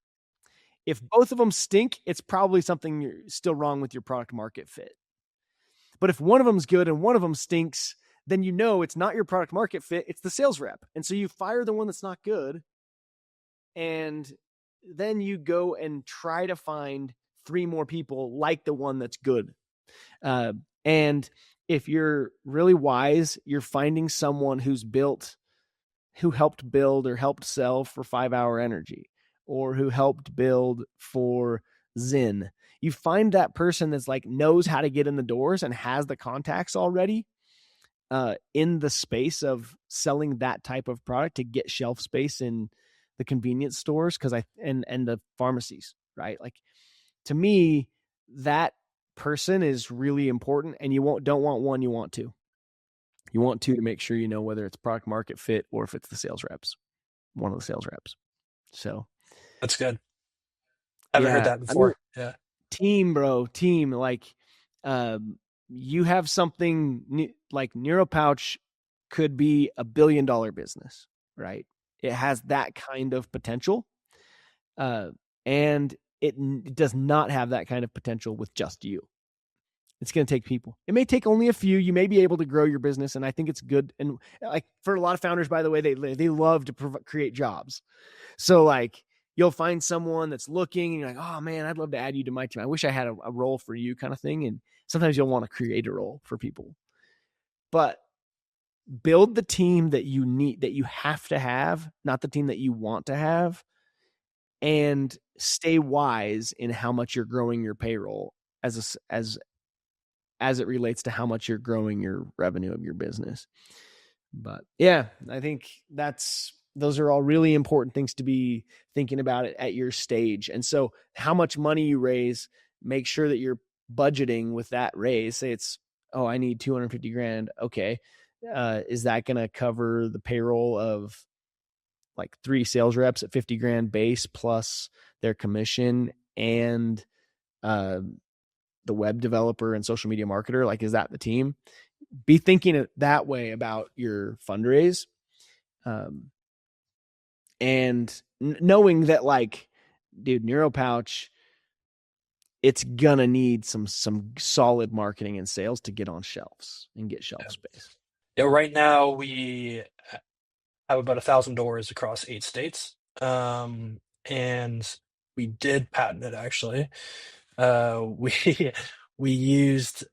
If both of them stink, it's probably something still wrong with your product market fit. But if one of them's good and one of them stinks, then you know it's not your product market fit, it's the sales rep. And so you fire the one that's not good, and then you go and try to find 3 more people like the one that's good. And if you're really wise, you're finding someone who helped build or helped sell for 5 Hour Energy, or who helped build for Zen. you find that person that's like knows how to get in the doors and has the contacts already in the space of selling that type of product to get shelf space in the convenience stores and the pharmacies, right? Like, to me, that person is really important, and don't want one, you want two. You want two to make sure you know whether it's product market fit or if it's the sales reps, one of the sales reps. So That's good. Haven't heard that I mean, before. Yeah. team, bro, team. Like, you have something like Neuro Pouch could be $1 billion business, right? It has that kind of potential, and it does not have that kind of potential with just you. It's going to take people. It may take only a few. You may be able to grow your business, and I think it's good. And like, for a lot of founders, by the way, they love to create jobs. So like, you'll find someone that's looking, and you're like, oh man, I'd love to add you to my team. I wish I had a role for you, kind of thing. And sometimes you'll want to create a role for people, but build the team that you need, that you have to have, not the team that you want to have, and stay wise in how much you're growing your payroll as it relates to how much you're growing your revenue of your business. But yeah, I think those are all really important things to be thinking about it at your stage. And so how much money you raise, make sure that you're budgeting with that raise. Say it's, oh, I need 250 grand. Okay. Is that going to cover the payroll of like 3 sales reps at 50 grand base plus their commission and, the web developer and social media marketer? Like, is that the team? Be thinking that way about your fundraise. And knowing that, like, dude, Neuro Pouch, it's gonna need some solid marketing and sales to get on shelves and get shelf space. Yeah, right now we have about 1,000 doors across 8 states. And we did patent it, actually. We used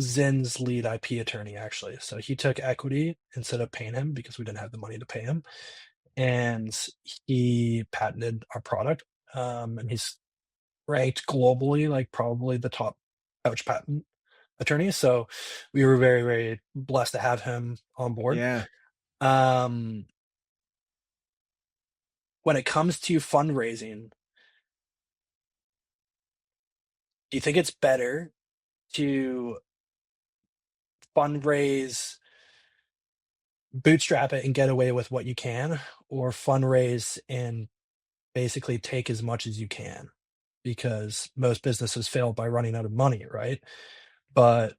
Zin's lead IP attorney, actually. So he took equity instead of paying him because we didn't have the money to pay him. And he patented our product. And he's ranked globally, like probably the top pouch patent attorney. So we were very, very blessed to have him on board. Yeah. When it comes to fundraising, do you think it's better to fundraise, bootstrap it and get away with what you can, or fundraise and basically take as much as you can? Because most businesses fail by running out of money, right? But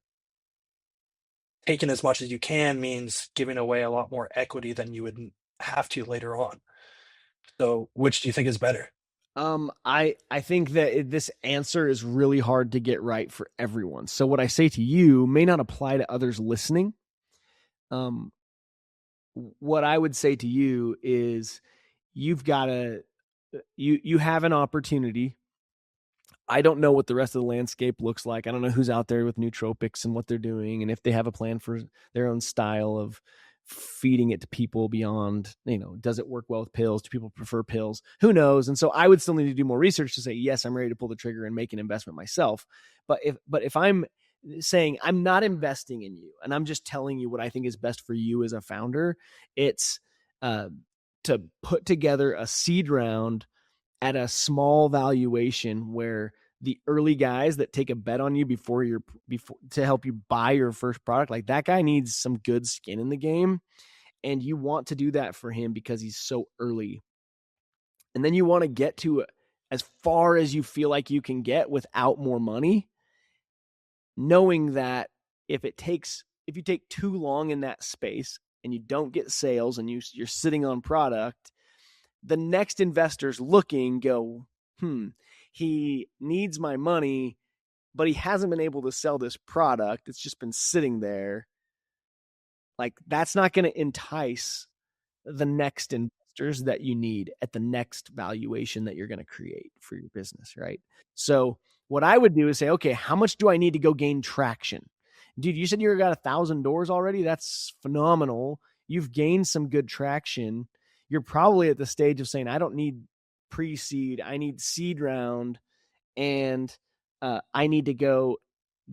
taking as much as you can means giving away a lot more equity than you would have to later on. So which do you think is better? I think that this answer is really hard to get right for everyone. So what I say to you may not apply to others listening. What I would say to you is you have an opportunity. I don't know what the rest of the landscape looks like. I don't know who's out there with nootropics and what they're doing, and if they have a plan for their own style of feeding it to people beyond, does it work well with pills? Do people prefer pills? Who knows? And so I would still need to do more research to say, yes, I'm ready to pull the trigger and make an investment myself. But if I'm saying I'm not investing in you and I'm just telling you what I think is best for you as a founder, it's to put together a seed round at a small valuation where the early guys that take a bet on you before to help you buy your first product, like, that guy needs some good skin in the game. And you want to do that for him because he's so early. And then you want to get to as far as you feel like you can get without more money, knowing that if you take too long in that space and you don't get sales and you're sitting on product, the next investors looking go, he needs my money, but he hasn't been able to sell this product. It's just been sitting there. Like, that's not going to entice the next investors that you need at the next valuation that you're going to create for your business, right? So what I would do is say, okay, how much do I need to go gain traction? Dude, you said you got 1,000 doors already. That's phenomenal. You've gained some good traction. You're probably at the stage of saying, I don't need pre-seed. I need seed round. and I need to go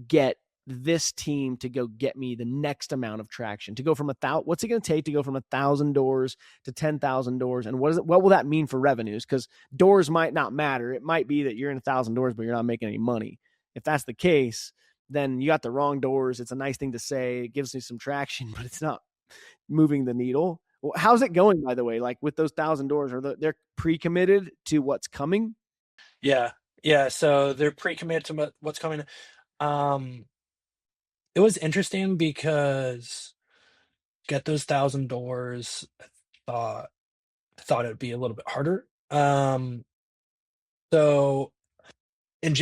get this team to go get me the next amount of traction, to go from what's it going to take to go from 1,000 doors to 10,000 doors? And what will that mean for revenues? Because doors might not matter. It might be that you're in 1,000 doors, but you're not making any money. If that's the case, then you got the wrong doors. It's a nice thing to say. It gives me some traction, but it's not moving the needle. Well, how's it going, by the way? Like with those 1,000 doors, they're pre-committed to what's coming? Yeah. Yeah. So they're pre-committed to what's coming. It was interesting because get those 1,000 doors, I thought it'd be a little bit harder. So in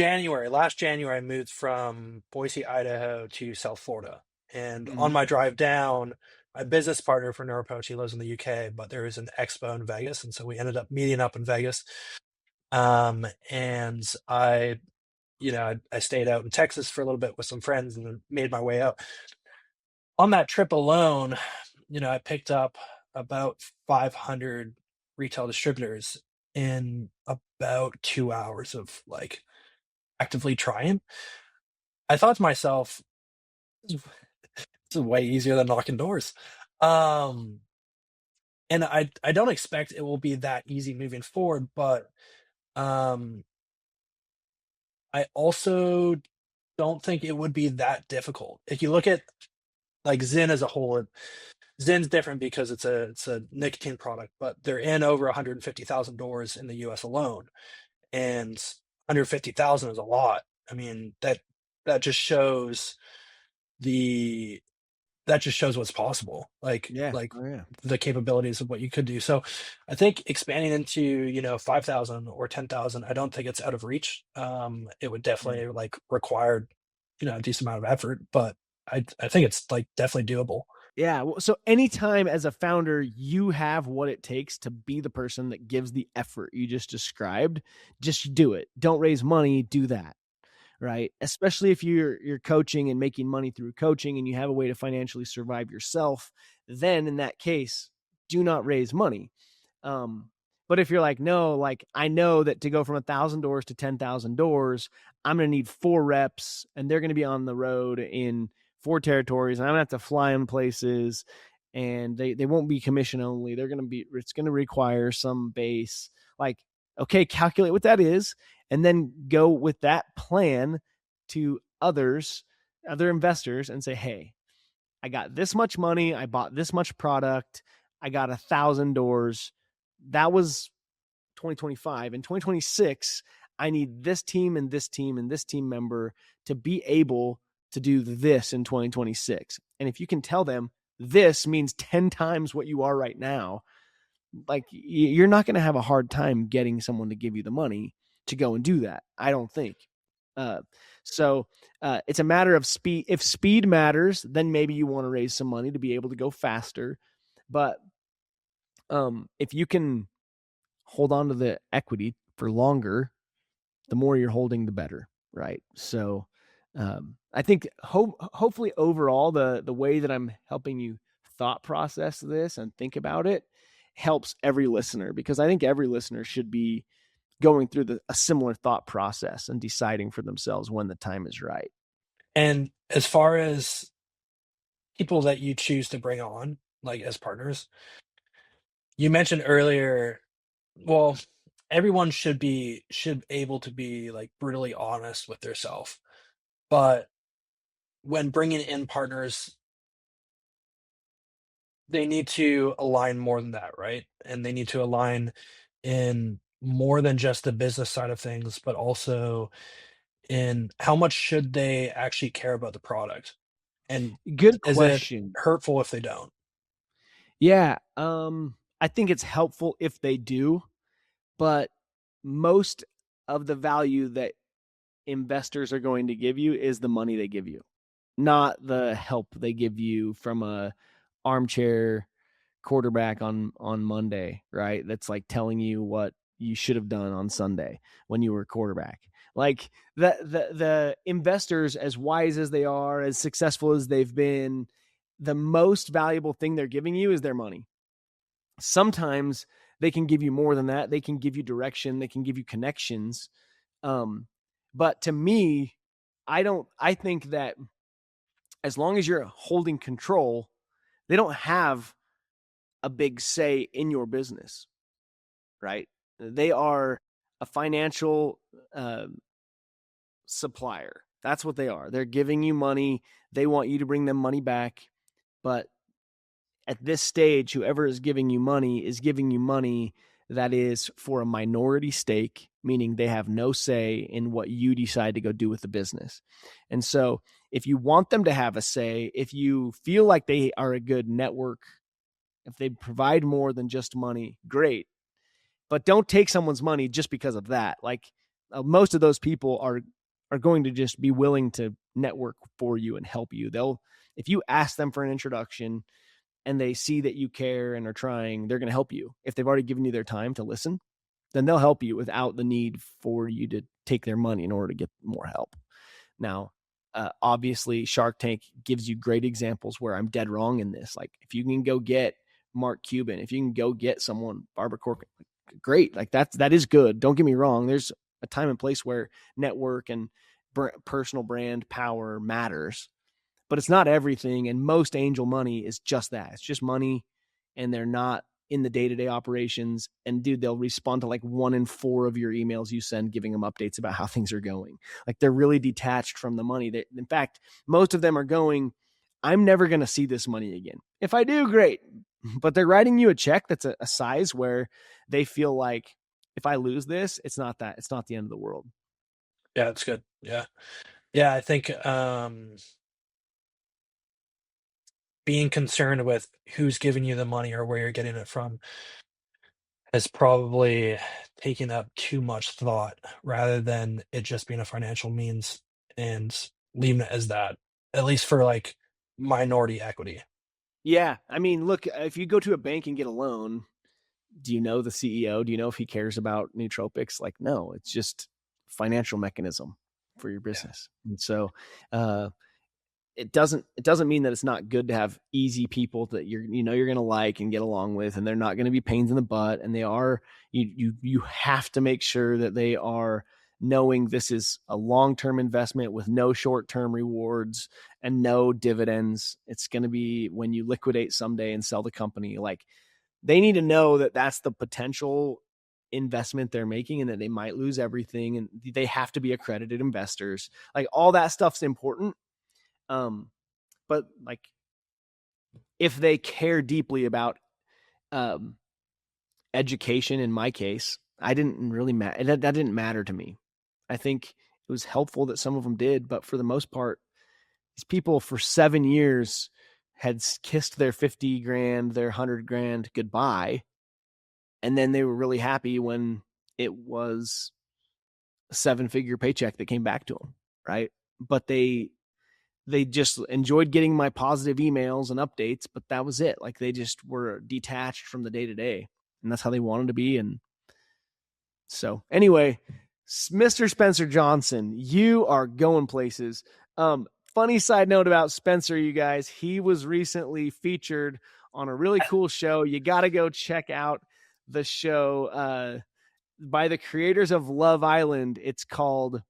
last January, I moved from Boise, Idaho to South Florida. And on my drive down, my business partner for Neuro Pouch, he lives in the UK, but there is an expo in Vegas. And so we ended up meeting up in Vegas. And I stayed out in Texas for a little bit with some friends and then made my way up. On that trip alone, I picked up about 500 retail distributors in about 2 hours of like actively trying. I thought to myself, this is way easier than knocking doors. And I don't expect it will be that easy moving forward, but I also don't think it would be that difficult. If you look at like Zyn as a whole, Zyn's different because it's a nicotine product, but they're in over 150,000 doors in the US alone. And 150,000 is a lot. I mean, that just shows what's possible. Like the capabilities of what you could do. So I think expanding into, 5,000 or 10,000, I don't think it's out of reach. It would definitely like require, a decent amount of effort, but I think it's like definitely doable. Yeah. Well, so anytime as a founder, you have what it takes to be the person that gives the effort you just described, just do it. Don't raise money, do that. Right. Especially if you're coaching and making money through coaching and you have a way to financially survive yourself, then in that case, do not raise money. But if you're like, no, like I know that to go from 1,000 doors to 10,000 doors, I'm going to need 4 reps and they're going to be on the road in 4 territories and I'm going to have to fly them places and they won't be commission only. It's going to require some base. Like, okay, calculate what that is and then go with that plan to other investors and say, hey, I got this much money. I bought this much product. I got 1,000 doors. That was 2025. In 2026, I need this team and this team and this team member to be able to do this in 2026. And if you can tell them this means 10 times what you are right now, like you're not going to have a hard time getting someone to give you the money to go and do that. I don't think. So it's a matter of speed. If speed matters, then maybe you want to raise some money to be able to go faster. But if you can hold on to the equity for longer, the more you're holding, the better. Right. So I think hopefully overall, the way that I'm helping you thought process this and think about it helps every listener, because I think every listener should be going through a similar thought process and deciding for themselves when the time is right. And as far as people that you choose to bring on, like as partners, you mentioned earlier, well, everyone should able to be like brutally honest with themselves. But when bringing in partners, they need to align more than that, right? And they need to align in more than just the business side of things, but also in how much should they actually care about the product? And good is question. it hurtful if they don't? Yeah. I think it's helpful if they do, but most of the value that investors are going to give you is the money they give you, not the help they give you from a armchair quarterback on Monday, right? That's like telling you what you should have done on Sunday when you were a quarterback. Like the investors, as wise as they are, as successful as they've been, the most valuable thing they're giving you is their money. Sometimes they can give you more than that. They can give you direction. They can give you connections. But to me, I think that as long as you're holding control, they don't have a big say in your business, right? They are a financial supplier. That's what they are. They're giving you money. They want you to bring them money back. But at this stage, whoever is giving you money that is for a minority stake, meaning they have no say in what you decide to go do with the business. And so if you want them to have a say, if you feel like they are a good network, if they provide more than just money, great. But don't take someone's money just because of that. Like most of those people are going to just be willing to network for you and help you. If you ask them for an introduction and they see that you care and are trying, they're going to help you. If they've already given you their time to listen, then they'll help you without the need for you to take their money in order to get more help. Now, obviously, Shark Tank gives you great examples where I'm dead wrong in this. Like if you can go get Mark Cuban, if you can go get someone, Barbara Corcoran, great. Like that is good. Don't get me wrong. There's a time and place where network and personal brand power matters, but it's not everything. And most angel money is just that. It's just money, and they're not in the day-to-day operations. And dude, they'll respond to like 1 in 4 of your emails you send, giving them updates about how things are going. Like they're really detached from the money. In fact, most of them are going, I'm never going to see this money again. If I do, great. But they're writing you a check that's a size where they feel like if I lose this, it's not the end of the world. Yeah, that's good. Yeah. Yeah, I think being concerned with who's giving you the money or where you're getting it from has probably taken up too much thought rather than it just being a financial means and leaving it as that, at least for like minority equity. Yeah. I mean, look, if you go to a bank and get a loan, do you know the CEO? Do you know if he cares about nootropics? Like, no, it's just financial mechanism for your business. Yeah. And so, it doesn't mean that it's not good to have easy people that you're going to like and get along with, and they're not going to be pains in the butt. And they are, you have to make sure that they are knowing this is a long-term investment with no short-term rewards and no dividends. It's going to be when you liquidate someday and sell the company. Like they need to know that that's the potential investment they're making and that they might lose everything. And they have to be accredited investors. Like all that stuff's important. But like if they care deeply about, education, in my case, I didn't really that didn't matter to me. I think it was helpful that some of them did, but for the most part, these people for 7 years had kissed their 50 grand, their 100 grand goodbye. And then they were really happy when it was a 7-figure paycheck that came back to them. Right. But they just enjoyed getting my positive emails and updates, but that was it. Like they just were detached from the day to day, and that's how they wanted to be. And so anyway, Mr. Spencer Johnson, you are going places. Funny side note about Spencer, you guys, he was recently featured on a really cool show. You got to go check out the show, by the creators of Love Island. It's called,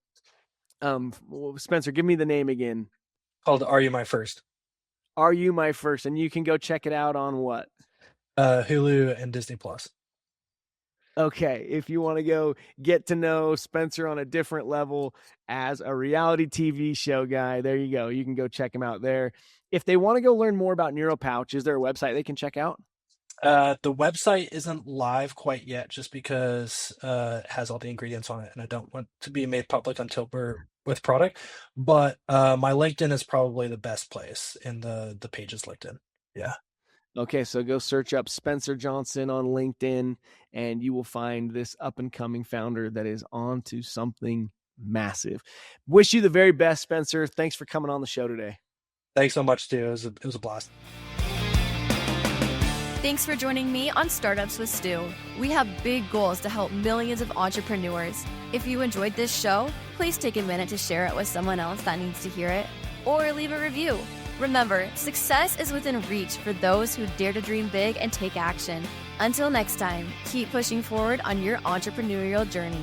Spencer, give me the name again. Called Are You My First? Are You My First? And you can go check it out on what? Hulu and Disney Plus. Okay, if you want to go get to know Spencer on a different level as a reality TV show guy, there you go. You can go check him out there. If they want to go learn more about Neuro Pouch, is there a website they can check out? The website isn't live quite yet just because it has all the ingredients on it, and I don't want to be made public until we're with product. But my LinkedIn is probably the best place, and the page is LinkedIn. Yeah. Okay, so go search up Spencer Johnson on LinkedIn, and you will find this up-and-coming founder that is on to something massive. Wish you the very best, Spencer. Thanks for coming on the show today. Thanks so much, Stu. It was a blast. Thanks for joining me on Startups with Stu. We have big goals to help millions of entrepreneurs. If you enjoyed this show, please take a minute to share it with someone else that needs to hear it, or leave a review. Remember, success is within reach for those who dare to dream big and take action. Until next time, keep pushing forward on your entrepreneurial journey.